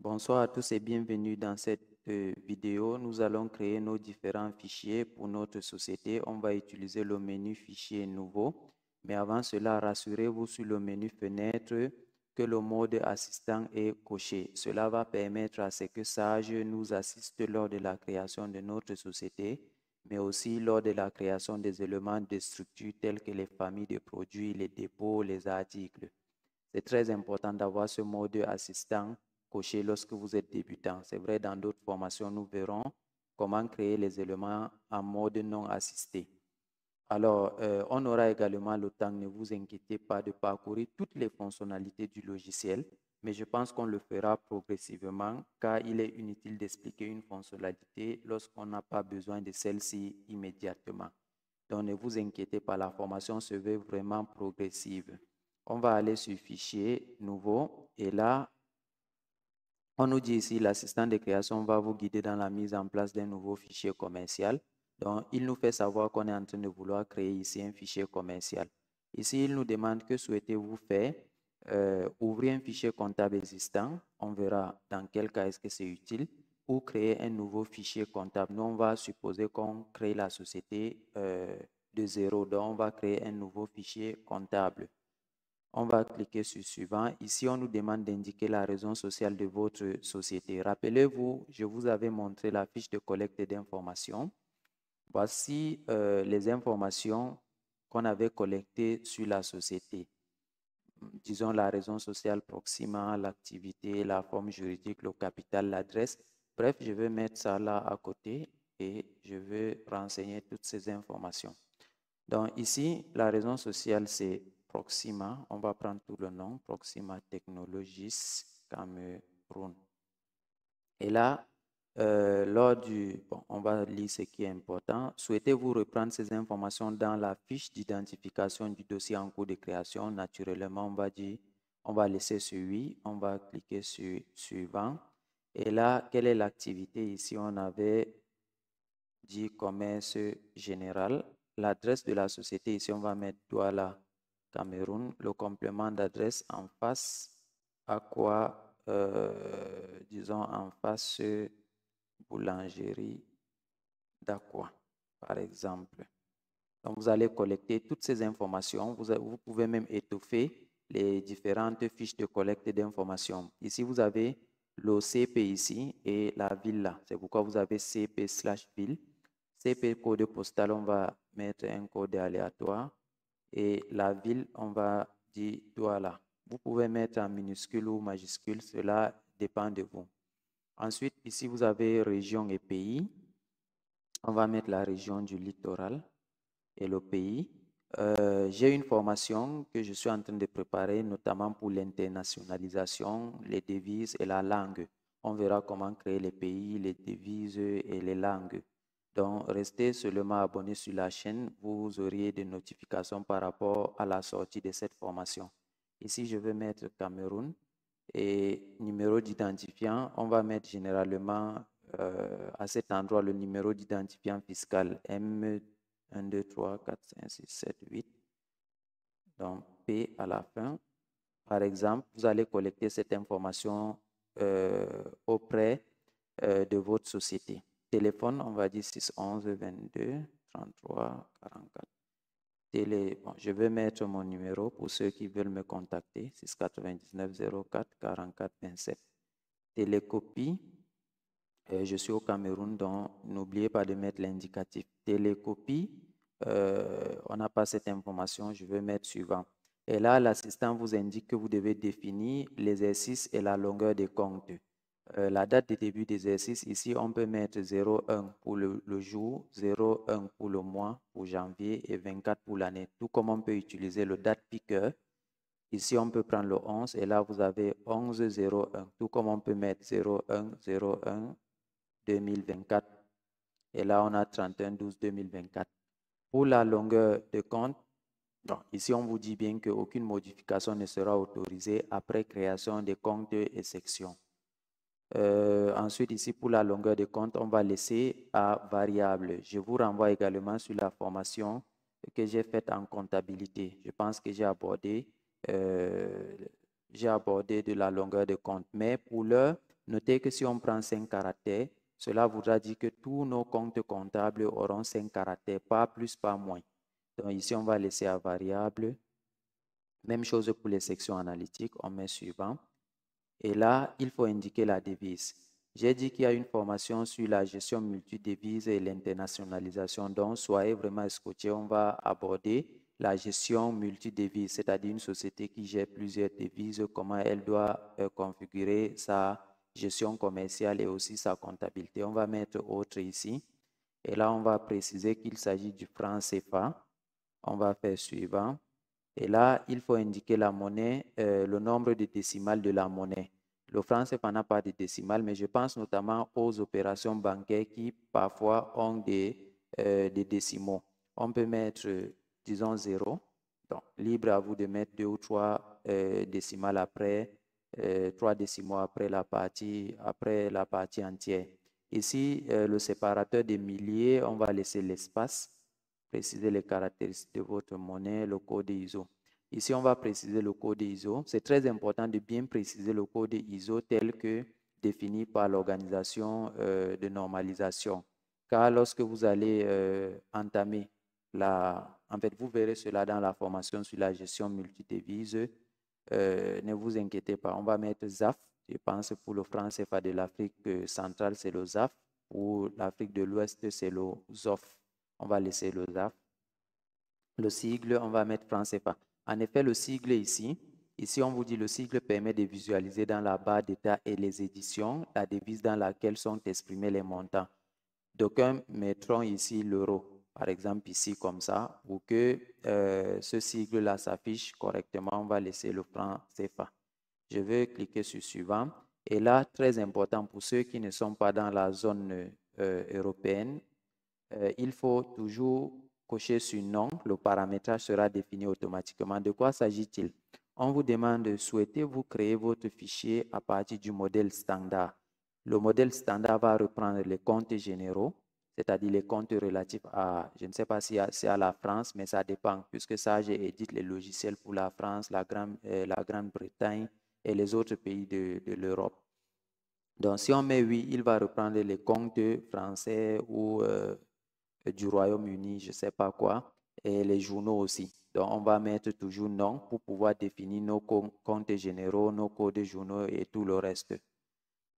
Bonsoir à tous et bienvenue dans cette vidéo. Nous allons créer nos différents fichiers pour notre société. On va utiliser le menu Fichier nouveau. Mais avant cela, rassurez-vous sur le menu Fenêtre que le mode assistant est coché. Cela va permettre à ce que Sage nous assiste lors de la création de notre société, mais aussi lors de la création des éléments de structure tels que les familles de produits, les dépôts, les articles. C'est très important d'avoir ce mode assistant coché lorsque vous êtes débutant. C'est vrai, dans d'autres formations, nous verrons comment créer les éléments en mode non assisté. Alors, on aura également le temps, ne vous inquiétez pas, de parcourir toutes les fonctionnalités du logiciel, mais je pense qu'on le fera progressivement car il est inutile d'expliquer une fonctionnalité lorsqu'on n'a pas besoin de celle-ci immédiatement. Donc, ne vous inquiétez pas, la formation se veut vraiment progressive. On va aller sur Fichier, Nouveau, et là, on nous dit ici, l'assistant de création va vous guider dans la mise en place d'un nouveau fichier commercial. Donc, il nous fait savoir qu'on est en train de vouloir créer ici un fichier commercial. Ici, il nous demande que souhaitez-vous faire. Ouvrir un fichier comptable existant. On verra dans quel cas est-ce que c'est utile. Ou créer un nouveau fichier comptable. Nous, on va supposer qu'on crée la société de zéro. Donc, on va créer un nouveau fichier comptable. On va cliquer sur Suivant. Ici, on nous demande d'indiquer la raison sociale de votre société. Rappelez-vous, je vous avais montré la fiche de collecte d'informations. Voici les informations qu'on avait collectées sur la société. Disons la raison sociale, Proxima, l'activité, la forme juridique, le capital, l'adresse. Bref, je vais mettre ça là à côté et je vais renseigner toutes ces informations. Donc ici, la raison sociale, c'est Proxima. On va prendre tout le nom, Proxima Technologies Cameroun. Et là, on va lire ce qui est important. Souhaitez-vous reprendre ces informations dans la fiche d'identification du dossier en cours de création? Naturellement, on va laisser sur oui. On va cliquer sur Suivant. Et là, quelle est l'activité? Ici, on avait dit commerce général. L'adresse de la société, ici, on va mettre Douala, Cameroun. Le complément d'adresse en face, Aqua, disons en face, boulangerie d'Aqua, par exemple. Donc, vous allez collecter toutes ces informations. Vous pouvez même étoffer les différentes fiches de collecte d'informations. Ici, vous avez le CP ici et la ville là. C'est pourquoi vous avez CP/ville. CP code postal, on va mettre un code aléatoire. Et la ville, on va dire Douala. Vous pouvez mettre en minuscule ou majuscule, cela dépend de vous. Ensuite, ici, vous avez région et pays. On va mettre la région du littoral et le pays. J'ai une formation que je suis en train de préparer, notamment pour l'internationalisation, les devises et la langue. On verra comment créer les pays, les devises et les langues. Donc, restez seulement abonné sur la chaîne. Vous auriez des notifications par rapport à la sortie de cette formation. Ici, je vais mettre Cameroun et numéro d'identifiant. On va mettre généralement à cet endroit le numéro d'identifiant fiscal M1, 2, 3, 4, 5, 6, 7, 8. Donc, P à la fin. Par exemple, vous allez collecter cette information auprès de votre société. Téléphone, on va dire 611 22 33 44. Bon, je vais mettre mon numéro pour ceux qui veulent me contacter, 699 04 44 27. Télécopie, je suis au Cameroun, donc n'oubliez pas de mettre l'indicatif. Télécopie, on n'a pas cette information, je vais mettre suivant. Et là, l'assistant vous indique que vous devez définir l'exercice et la longueur des comptes. La date de début d'exercice, ici, on peut mettre 01 pour le jour, 01 pour le mois, pour janvier, et 24 pour l'année. Tout comme on peut utiliser le date piqueur. Ici, on peut prendre le 11 et là, vous avez 1101. Tout comme on peut mettre 01 01 2024. Et là, on a 31 12 2024. Pour la longueur de compte, donc, ici, on vous dit bien qu'aucune modification ne sera autorisée après création des comptes et sections. Ensuite, ici, pour la longueur de compte, on va laisser à variable. Je vous renvoie également sur la formation que j'ai faite en comptabilité. Je pense que j'ai abordé de la longueur de compte. Mais pour l'heure, Notez que si on prend 5 caractères, cela voudra dire que tous nos comptes comptables auront 5 caractères, pas plus, pas moins. Donc ici, on va laisser à variable. Même chose pour les sections analytiques, on met suivant. Et là, il faut indiquer la devise. J'ai dit qu'il y a une formation sur la gestion multidevise et l'internationalisation. Donc, soyez vraiment escoutés. On va aborder la gestion multidevise, c'est-à-dire une société qui gère plusieurs devises, comment elle doit configurer sa gestion commerciale et aussi sa comptabilité. On va mettre autre ici. Et là, on va préciser qu'il s'agit du franc CFA. On va faire suivant. Et là, il faut indiquer la monnaie, le nombre de décimales de la monnaie. Le franc CFA n'a pas de décimales, mais je pense notamment aux opérations bancaires qui parfois ont des décimaux. On peut mettre, disons, 0. Donc, libre à vous de mettre 2 ou 3 décimales après, 3 décimaux après la partie entière. Ici, le séparateur des milliers, on va laisser l'espace. Préciser les caractéristiques de votre monnaie, le code ISO. Ici, on va préciser le code ISO. C'est très important de bien préciser le code ISO tel que défini par l'organisation de normalisation. Car lorsque vous allez entamer en fait, vous verrez cela dans la formation sur la gestion multidevise. Ne vous inquiétez pas, on va mettre ZAF. Je pense pour le franc CFA de l'Afrique centrale, c'est le ZAF. Pour l'Afrique de l'Ouest, c'est le ZOF. On va laisser le ZAF. Le sigle, on va mettre franc CFA. En effet, le sigle ici, on vous dit le sigle permet de visualiser dans la barre d'état et les éditions la devise dans laquelle sont exprimés les montants. D'aucuns mettront ici l'euro, par exemple ici comme ça, pour que ce sigle-là s'affiche correctement. On va laisser le franc CFA. Je vais cliquer sur suivant. Et là, très important pour ceux qui ne sont pas dans la zone européenne, il faut toujours cocher sur non. Le paramétrage sera défini automatiquement. De quoi s'agit-il? On vous demande, souhaitez-vous créer votre fichier à partir du modèle standard? Le modèle standard va reprendre les comptes généraux, c'est-à-dire les comptes relatifs à, je ne sais pas si c'est à la France, mais ça dépend, puisque ça, j'ai édité les logiciels pour la France, la Grande-Bretagne et les autres pays de l'Europe. Donc, si on met oui, il va reprendre les comptes français ou du Royaume-Uni, je ne sais pas quoi, et les journaux aussi. Donc, on va mettre toujours non pour pouvoir définir nos comptes généraux, nos codes journaux et tout le reste.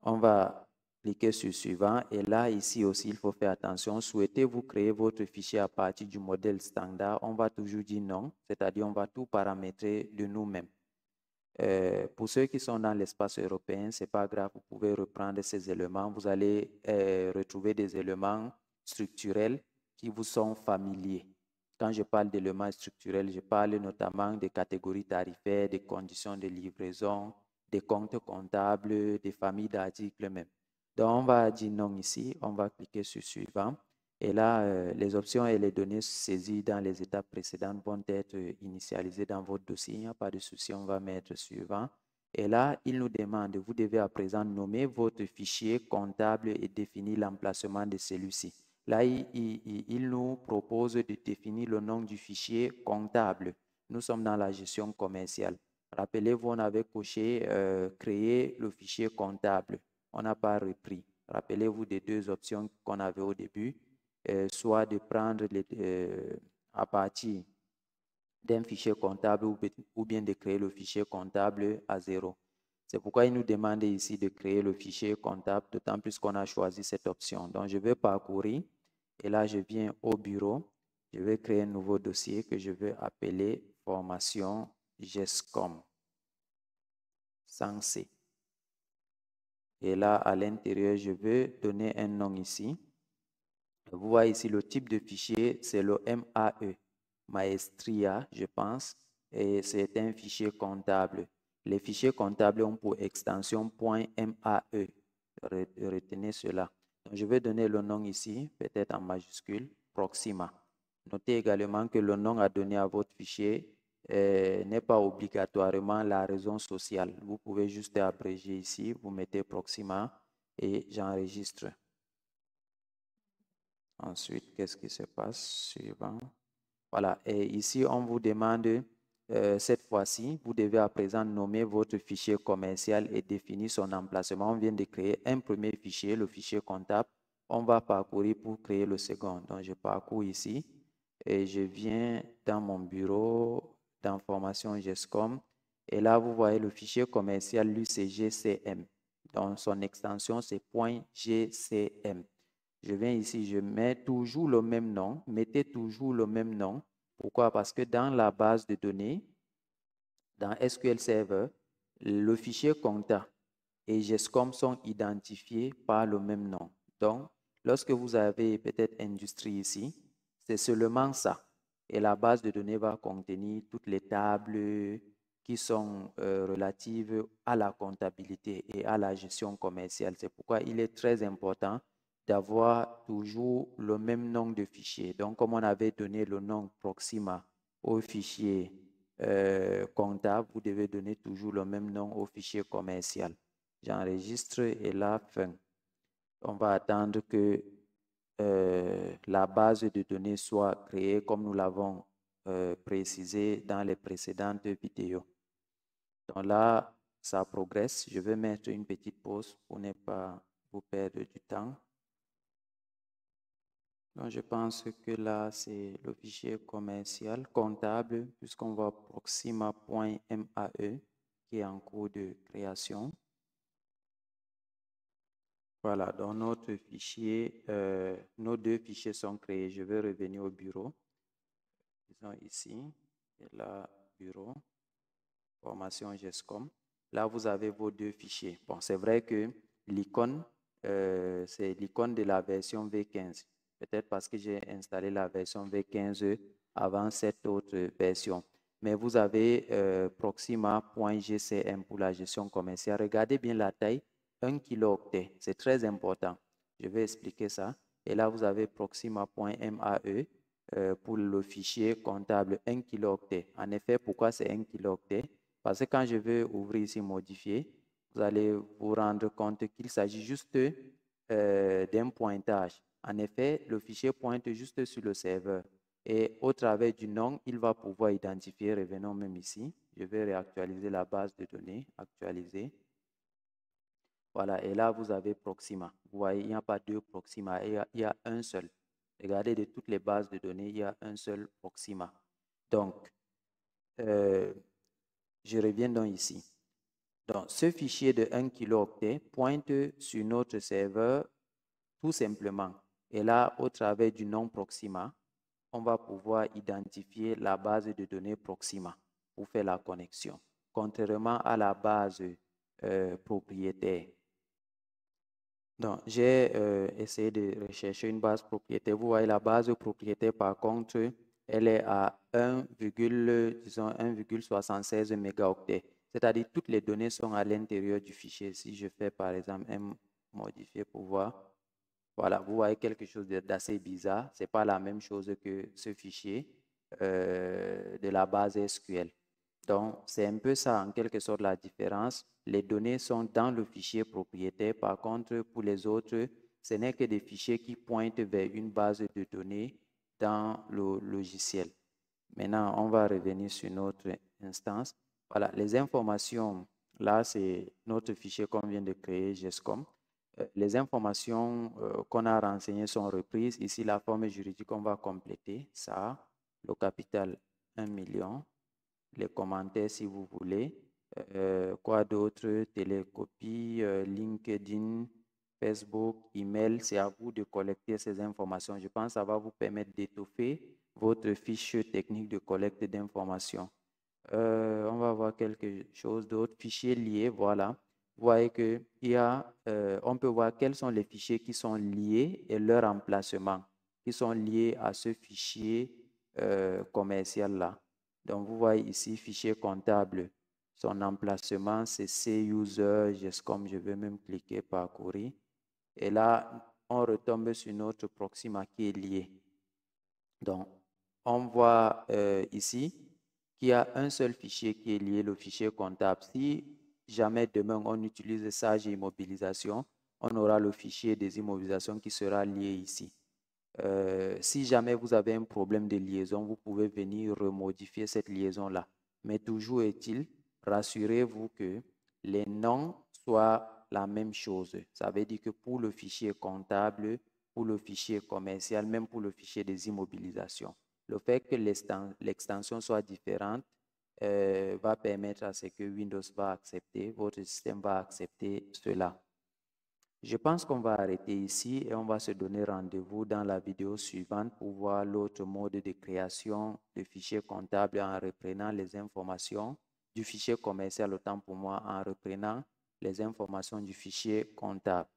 On va cliquer sur suivant et là, ici aussi, il faut faire attention. Souhaitez-vous créer votre fichier à partir du modèle standard? On va toujours dire non, c'est-à-dire on va tout paramétrer de nous-mêmes. Pour ceux qui sont dans l'espace européen, ce n'est pas grave, vous pouvez reprendre ces éléments. Vous allez retrouver des éléments structurels qui vous sont familiers. Quand je parle d'éléments structurels, je parle notamment des catégories tarifaires, des conditions de livraison, des comptes comptables, des familles d'articles même. Donc, on va dire non ici, on va cliquer sur suivant. Et là, les options et les données saisies dans les étapes précédentes vont être initialisées dans votre dossier. Il n'y a pas de souci, on va mettre suivant. Et là, il nous demande, vous devez à présent nommer votre fichier comptable et définir l'emplacement de celui-ci. Là, il nous propose de définir le nom du fichier comptable. Nous sommes dans la gestion commerciale. Rappelez-vous, on avait coché créer le fichier comptable. On n'a pas repris. Rappelez-vous des deux options qu'on avait au début. Soit de prendre à partir d'un fichier comptable ou bien de créer le fichier comptable à 0. C'est pourquoi il nous demande ici de créer le fichier comptable, d'autant plus qu'on a choisi cette option. Donc, je vais parcourir et là, je viens au bureau. Je vais créer un nouveau dossier que je vais appeler formation GESCOM sans C. Et là, à l'intérieur, je vais donner un nom ici. Vous voyez ici le type de fichier, c'est le MAE, Maestria, je pense, et c'est un fichier comptable. Les fichiers comptables ont pour extension .MAE. Retenez cela. Donc, je vais donner le nom ici, peut-être en majuscule, Proxima. Notez également que le nom à donner à votre fichier n'est pas obligatoirement la raison sociale. Vous pouvez juste abréger ici, vous mettez Proxima et j'enregistre. Ensuite, qu'est-ce qui se passe? Suivant. Voilà, et ici, on vous demande cette fois-ci, vous devez à présent nommer votre fichier commercial et définir son emplacement. On vient de créer un premier fichier, le fichier comptable. On va parcourir pour créer le second. Donc, je parcours ici et je viens dans mon bureau d'information GESCOM. Et là, vous voyez le fichier commercial, lui, c'est GCM. Donc, son extension, c'est .gcm. Je viens ici, je mets toujours le même nom. Mettez toujours le même nom. Pourquoi? Parce que dans la base de données, dans SQL Server, le fichier compta et GESCOM sont identifiés par le même nom. Donc, lorsque vous avez peut-être industrie ici, c'est seulement ça. Et la base de données va contenir toutes les tables qui sont relatives à la comptabilité et à la gestion commerciale. C'est pourquoi il est très important d'avoir toujours le même nom de fichier. Donc, comme on avait donné le nom Proxima au fichier comptable, vous devez donner toujours le même nom au fichier commercial. J'enregistre et là, fin. On va attendre que la base de données soit créée comme nous l'avons précisé dans les précédentes vidéos. Donc là, ça progresse. Je vais mettre une petite pause pour ne pas vous perdre du temps. Donc, je pense que là, c'est le fichier commercial comptable, puisqu'on voit proxima.mae qui est en cours de création. Voilà, dans notre fichier, nos deux fichiers sont créés. Je vais revenir au bureau. Disons ici, et là, bureau, formation GESCOM. Là, vous avez vos deux fichiers. Bon, c'est vrai que l'icône, c'est l'icône de la version V15. Peut-être parce que j'ai installé la version V15 avant cette autre version. Mais vous avez proxima.gcm pour la gestion commerciale. Regardez bien la taille, 1 kilooctet. C'est très important. Je vais expliquer ça. Et là, vous avez proxima.mae pour le fichier comptable 1 kilooctet. En effet, pourquoi c'est 1 kilooctet? Parce que quand je vais ouvrir ici modifier, vous allez vous rendre compte qu'il s'agit juste d'un pointage. En effet, le fichier pointe juste sur le serveur. Et au travers du nom, il va pouvoir identifier, revenons même ici, je vais réactualiser la base de données, actualiser. Voilà, et là, vous avez Proxima. Vous voyez, il n'y a pas deux Proxima, il y a un seul. Regardez, de toutes les bases de données, il y a un seul Proxima. Donc, je reviens donc ici. Donc, ce fichier de 1 kilooctet pointe sur notre serveur tout simplement. Et là, au travers du nom Proxima, on va pouvoir identifier la base de données Proxima pour faire la connexion. Contrairement à la base propriétaire. Donc, j'ai essayé de rechercher une base propriétaire. Vous voyez, la base propriétaire, par contre, elle est à 1,76 mégaoctets. C'est-à-dire toutes les données sont à l'intérieur du fichier. Si je fais, par exemple, un modifier pour voir, voilà, vous voyez quelque chose d'assez bizarre. Ce n'est pas la même chose que ce fichier de la base SQL. Donc, c'est un peu ça, en quelque sorte, la différence. Les données sont dans le fichier propriétaire. Par contre, pour les autres, ce n'est que des fichiers qui pointent vers une base de données dans le logiciel. Maintenant, on va revenir sur notre instance. Voilà, les informations, là, c'est notre fichier qu'on vient de créer, GESCOM. Les informations qu'on a renseignées sont reprises. Ici, la forme juridique, on va compléter ça. Le capital, 1 million. Les commentaires si vous voulez. Quoi d'autre? Télécopie, LinkedIn, Facebook, email. C'est à vous de collecter ces informations. Je pense que ça va vous permettre d'étoffer votre fiche technique de collecte d'informations. On va voir quelque chose d'autre. Fichiers liés, voilà. Vous voyez que on peut voir quels sont les fichiers qui sont liés et leur emplacement, qui sont liés à ce fichier commercial-là. Donc, vous voyez ici, fichier comptable. Son emplacement, c'est C-User, GESCOM. Je vais même cliquer parcourir. Et là, on retombe sur notre Proxima qui est lié. Donc, on voit ici qu'il y a un seul fichier qui est lié, le fichier comptable. Si jamais demain on utilise Sage Immobilisation, on aura le fichier des immobilisations qui sera lié ici. Si jamais vous avez un problème de liaison, vous pouvez venir remodifier cette liaison-là. Mais toujours est-il, rassurez-vous que les noms soient la même chose. Ça veut dire que pour le fichier comptable, pour le fichier commercial, même pour le fichier des immobilisations, le fait que l'extension soit différente va permettre à ce que Windows va accepter, votre système va accepter cela. Je pense qu'on va arrêter ici et on va se donner rendez-vous dans la vidéo suivante pour voir l'autre mode de création de fichier comptable en reprenant les informations du fichier commercial, autant pour moi en reprenant les informations du fichier comptable.